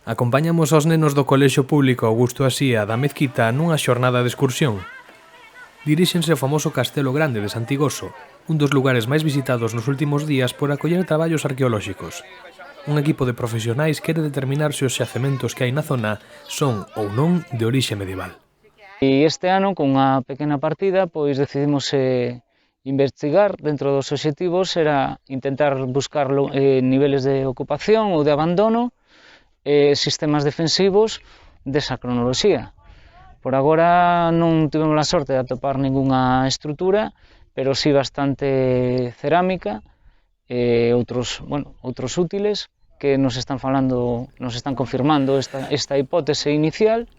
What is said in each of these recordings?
Acompañamos aos nenos do Colexio Público Augusto Asía da Mezquita nunha xornada de excursión. Diríxense ao famoso Castelo Grande de Santigoso, un dos lugares máis visitados nos últimos días por acoller traballos arqueolóxicos. Un equipo de profesionais quere determinar se os xacementos que hai na zona son ou non de orixe medieval. E este ano, con unha pequena partida, pois decidimos investigar. Dentro dos obxectivos era intentar buscar niveles de ocupación ou de abandono, sistemas defensivos desa cronoloxía. Por agora non tivemos a sorte de atopar ningunha estrutura, pero sí bastante cerámica e outros útiles que nos están confirmando esta hipótese inicial.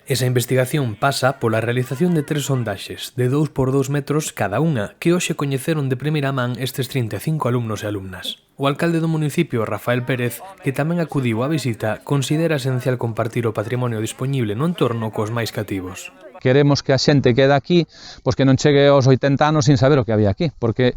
Esa investigación pasa pola realización de 3 sondaxes de 2 por 2 metros cada unha que hoxe coñeceron de primeira man estes 35 alumnos e alumnas. O alcalde do municipio, Rafael Pérez, que tamén acudiu á visita, considera esencial compartir o patrimonio dispoñible no entorno cos máis cativos. Queremos que a xente quede aquí, pois que non chegue aos 80 anos sin saber o que había aquí, porque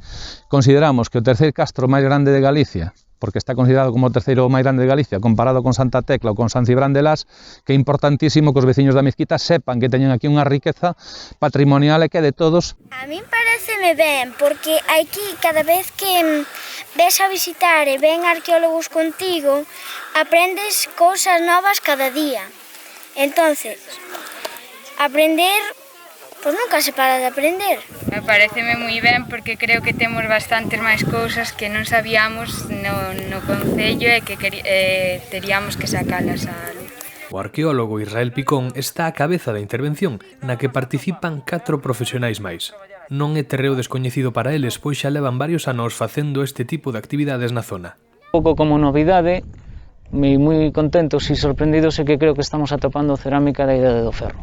consideramos que o terceiro castro máis grande de Galicia, porque está considerado como o terceiro máis grande de Galicia, comparado con Santa Tecla ou con San Cibrán de Las, que é importantísimo que os veciños da Mezquita sepan que teñen aquí unha riqueza patrimonial e que é de todos. A min pareceme ben, porque aquí cada vez que ves a visitar e ven arqueólogos contigo, aprendes cousas novas cada día. Entonces, aprender, pois nunca se para de aprender. Me pareceme moi ben porque creo que temos bastantes máis cousas que non sabíamos no concello e que teríamos que sacalas á luz. O arqueólogo Israel Picón está á cabeza da intervención na que participan 4 profesionais máis. Non é terreo descoñecido para eles, pois xa levan varios anos facendo este tipo de actividades na zona. Un pouco como novidade, moi contentos e sorprendidos é que creo que estamos atopando cerámica da Idade do Ferro.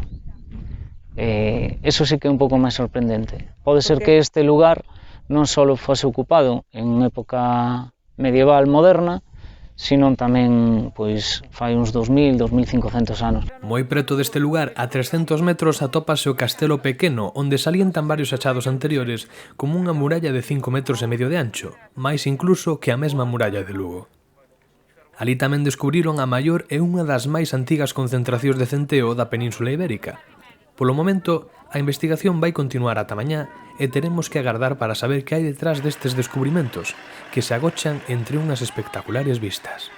Eso sí que é un pouco máis sorprendente. Pode ser que este lugar non só fose ocupado en época medieval moderna, sino tamén pois fai uns 2000, 2500 anos. Moi preto deste lugar, a 300 metros, atópase o Castelo Pequeno, onde salientan varios achados anteriores como unha muralla de 5 metros e medio de ancho, máis incluso que a mesma muralla de Lugo. Alí tamén descubriron a maior e unha das máis antigas concentracións de centeo da Península Ibérica. Polo momento, a investigación vai continuar ata mañá e teremos que agardar para saber que hai detrás destes descubrimentos, que se agochan entre unhas espectaculares vistas.